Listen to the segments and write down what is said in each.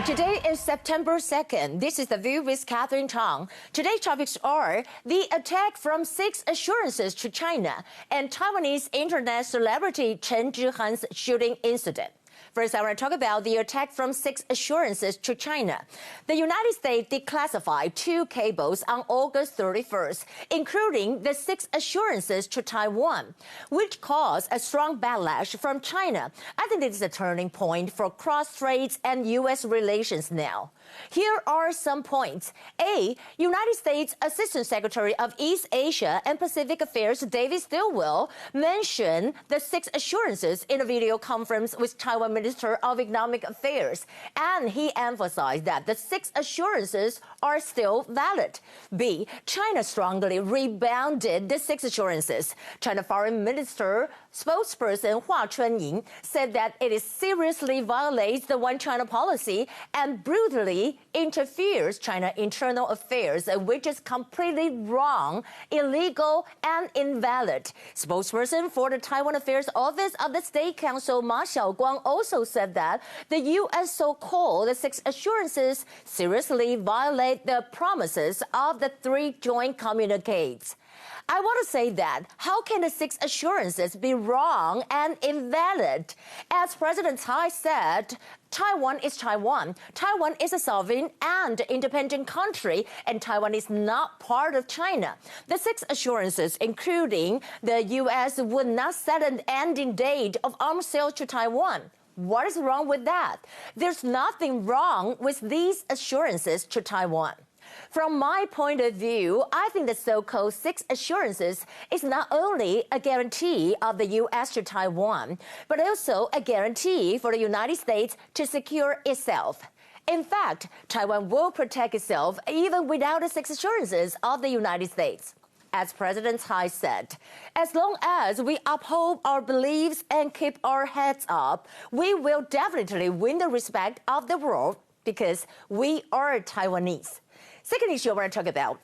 morning. Today is September 2nd. This is The View with Catherine Chang. Today's topics are the attack from 6 assurances to China and Taiwanese internet celebrity Chen Zhihan's shooting incident. First, I want to talk about the attack from 6 assurances to China. The United States declassified 2 cables on August 31st, including the 6 assurances to Taiwan, which caused a strong backlash from China. I think this is a turning point for cross-strait and U.S. relations now. Here are some points. A. United States Assistant Secretary of East Asia and Pacific Affairs David Stilwell mentioned the 6 assurances in a video conference with Taiwan Minister of Economic Affairs, and he emphasized that the 6 assurances are still valid. B. China strongly rebounded the 6 assurances. China Foreign Minister spokesperson Hua Chunying said that it seriously violates the One China policy and brutally interferes China's internal affairs, which is completely wrong, illegal, and invalid. Spokesperson for the Taiwan Affairs Office of the State Council, Ma Xiaoguang, also said that the U.S. so-called 6 assurances seriously violate the promises of the 3 joint communiques. I want to say that how can the 6 assurances be wrong and invalid? As President Tsai said, Taiwan is Taiwan. Taiwan is a sovereign and independent country, and Taiwan is not part of China. The 6 assurances, including the U.S. would not set an ending date of arms sales to Taiwan. What is wrong with that? There's nothing wrong with these assurances to Taiwan. From my point of view, I think the so-called 6 assurances is not only a guarantee of the U.S. to Taiwan, but also a guarantee for the United States to secure itself. In fact, Taiwan will protect itself even without the 6 assurances of the United States. As President Tsai said, as long as we uphold our beliefs and keep our heads up, we will definitely win the respect of the world because we are Taiwanese. Second issue I want to talk about,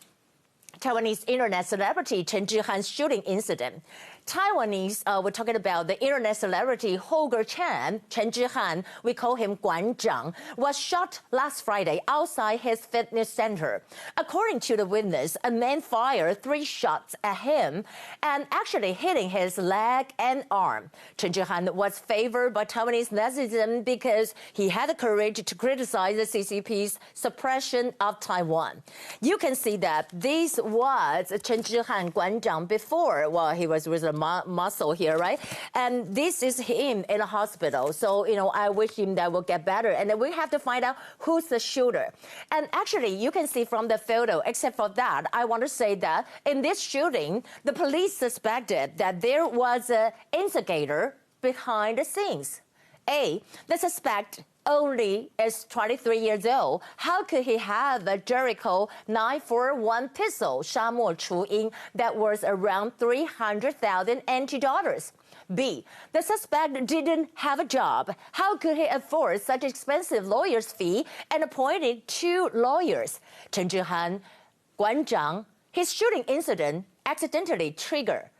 Taiwanese internet celebrity Chen Zhihan's shooting incident. Taiwanese, we're talking about the internet celebrity Hoger Chen Zhihan, we call him Guan Zhang, was shot last Friday outside his fitness center. According to the witness, a man fired 3 shots at him and actually hitting his leg and arm. Chen Zhihan was favored by Taiwanese netizens because he had the courage to criticize the CCP's suppression of Taiwan. You can see that this was Chen Zhihan Guan Zhang before, well, he was with a muscle here, right? And this is him in a hospital. So, I wish him that will get better. And then we have to find out who's the shooter. And actually, you can see from the photo, except for that, I want to say that in this shooting, the police suspected that there was an instigator behind the scenes. A, the suspect only is 23 years old. How could he have a Jericho 941 pistol, 沙漠雏鹰, that was around 300,000 NT dollars? B, the suspect didn't have a job. How could he afford such expensive lawyer's fee and appointed 2 lawyers? Chen Zhihan, Guan Zhang, his shooting incident accidentally triggered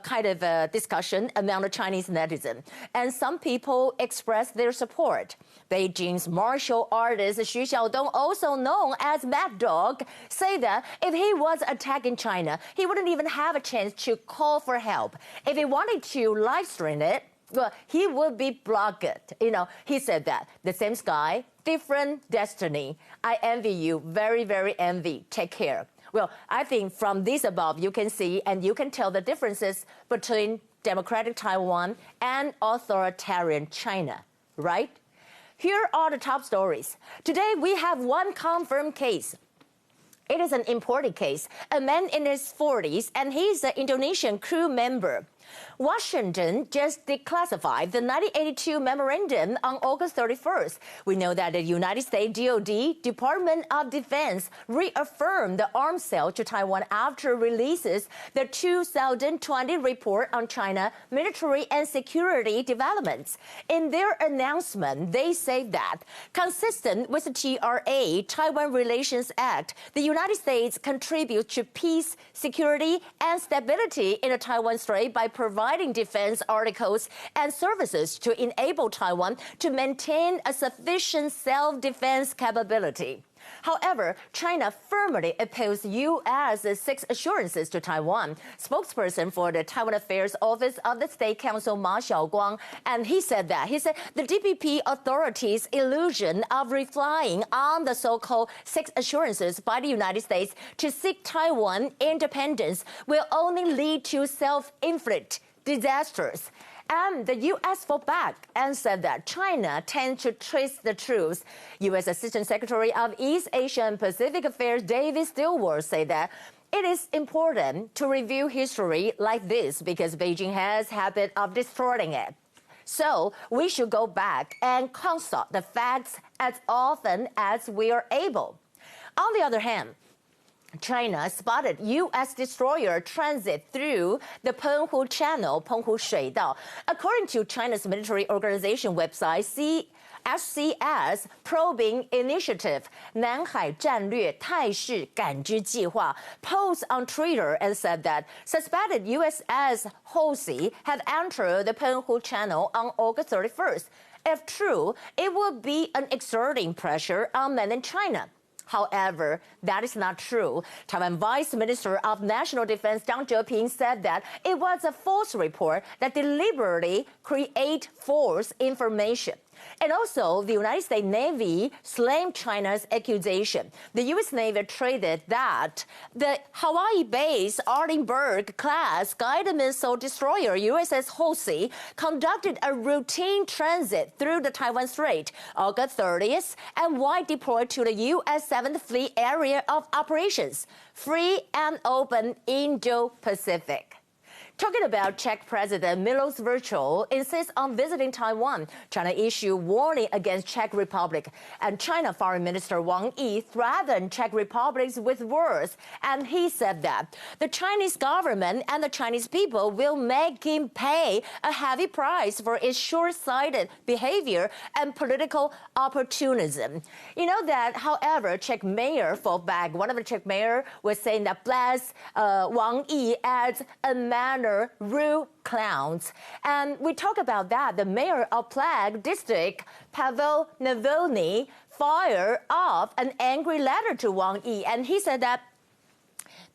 kind of a discussion among the Chinese netizens. And some people expressed their support. Beijing's martial artist Xu Xiaodong, also known as Mad Dog, say that if he was attacking China, he wouldn't even have a chance to call for help. If he wanted to live stream it, well, he would be blocked. He said that. The same sky, different destiny. I envy you, very, very envy. Take care. Well, I think from this above, you can see and you can tell the differences between democratic Taiwan and authoritarian China, right? Here are the top stories. Today, we have one confirmed case. It is an imported case. A man in his 40s, and he's an Indonesian crew member. Washington just declassified the 1982 memorandum on August 31st. We know that the United States DoD, Department of Defense, reaffirmed the arms sale to Taiwan after releases the 2020 report on China military and security developments. In their announcement, they say that, consistent with the TRA, Taiwan Relations Act, the United States contributes to peace, security, and stability in the Taiwan Strait by providing defense articles and services to enable Taiwan to maintain a sufficient self-defense capability. However, China firmly opposed U.S. 6 assurances to Taiwan. Spokesperson for the Taiwan Affairs Office of the State Council, Ma Xiaoguang, and he said the DPP authorities' illusion of relying on the so-called 6 assurances by the United States to seek Taiwan independence will only lead to self-inflicted disasters. And the U.S. fought back and said that China tends to twist the truth. U.S. Assistant Secretary of East Asia and Pacific Affairs David Stilwell said that it is important to review history like this because Beijing has a habit of distorting it. So we should go back and consult the facts as often as we are able. On the other hand, China spotted U.S. destroyer transit through the Penghu Channel, Penghu Shuidao. According to China's military organization website, SCS Probing Initiative, 南海战略态势感知计划, posts on Twitter and said that suspected USS Hosi have entered the Penghu Channel on August 31st. If true, it would be an exerting pressure on mainland China. However, that is not true. Taiwan Vice Minister of National Defense Zhang Zheping said that it was a false report that deliberately create false information. And also, the United States Navy slammed China's accusation. The U.S. Navy traded that the Hawaii-based Arleigh-Burke-class guided missile destroyer USS Hosi conducted a routine transit through the Taiwan Strait August 30th and while deployed to the U.S. 7th Fleet Area of Operations, free and open Indo-Pacific. Talking about Czech President Milos Vystrčil insists on visiting Taiwan. China issued warning against Czech Republic. And China Foreign Minister Wang Yi threatened Czech Republic with words. And he said that the Chinese government and the Chinese people will make him pay a heavy price for its short-sighted behavior and political opportunism. You know that, however, Czech mayor fought back. One of the Czech mayor was saying that bless Wang Yi as unmannered rude clowns. And we talk about that. The mayor of Prague district, Pavel Nevolny, fired off an angry letter to Wang Yi. And he said that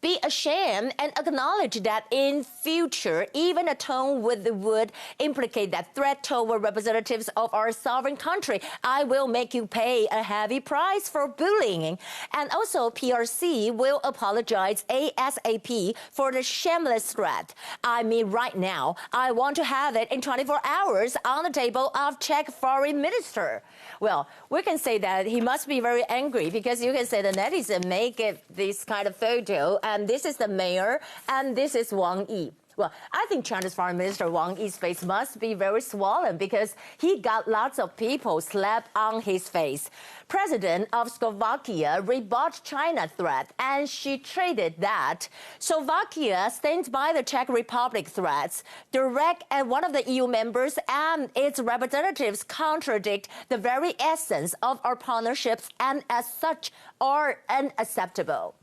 be ashamed and acknowledge that in future, even a tone would implicate that threat toward representatives of our sovereign country. I will make you pay a heavy price for bullying. And also, PRC will apologize ASAP for the shameless threat. I mean, right now, I want to have it in 24 hours on the table of Czech foreign minister. Well, we can say that he must be very angry because you can say the netizen make it this kind of photo. And this is the mayor, and this is Wang Yi. Well, I think China's Foreign Minister Wang Yi's face must be very swollen because he got lots of people slapped on his face. President of Slovakia rebutted China threat, and she traded that. Slovakia stands by the Czech Republic threats. Direct and one of the EU members and its representatives contradict the very essence of our partnerships and as such are unacceptable.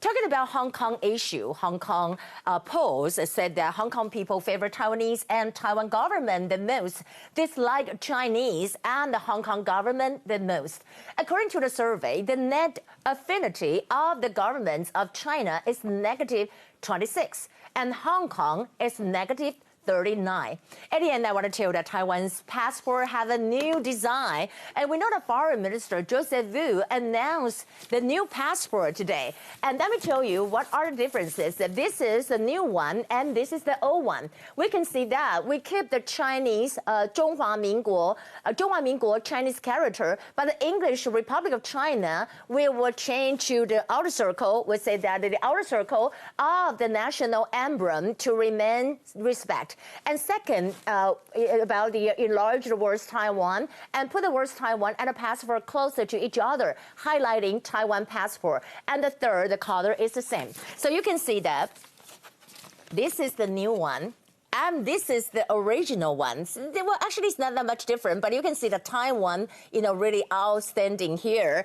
Talking about Hong Kong issue, Hong Kong polls said that Hong Kong people favor Taiwanese and Taiwan government the most, dislike Chinese and the Hong Kong government the most. According to the survey, the net affinity of the governments of China is negative 26, and Hong Kong is negative 39. At the end, I want to tell you that Taiwan's passport has a new design. And we know the Foreign Minister, Joseph Wu, announced the new passport today. And let me tell you what are the differences. This is the new one, and this is the old one. We can see that we keep the Chinese, 中华民国 Chinese character, but the English Republic of China, we will change to the outer circle. We say that the outer circle of the national emblem to remain respect. And second, about the enlarged words Taiwan, and put the words Taiwan and a passport closer to each other, highlighting Taiwan passport. And the third, the color is the same. So you can see that this is the new one. And this is the original one. Well, actually, it's not that much different, but you can see the Taiwan, really outstanding here.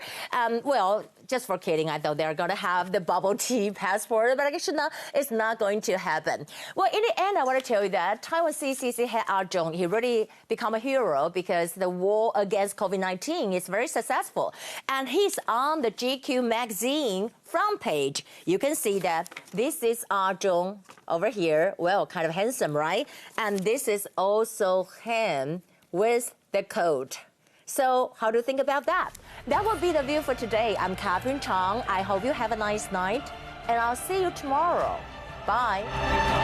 Well, just for kidding, I thought they were going to have the bubble tea passport, but actually it's not going to happen. Well, in the end, I want to tell you that Taiwan CCC head Zhong, he really become a hero because the war against COVID-19 is very successful. And he's on the GQ magazine front page. You can see that this is Zhong over here. Well, kind of handsome, right? And this is also him with the coat. So how do you think about that? That will be the view for today. I'm Catherine Chang. I hope you have a nice night, and I'll see you tomorrow. Bye.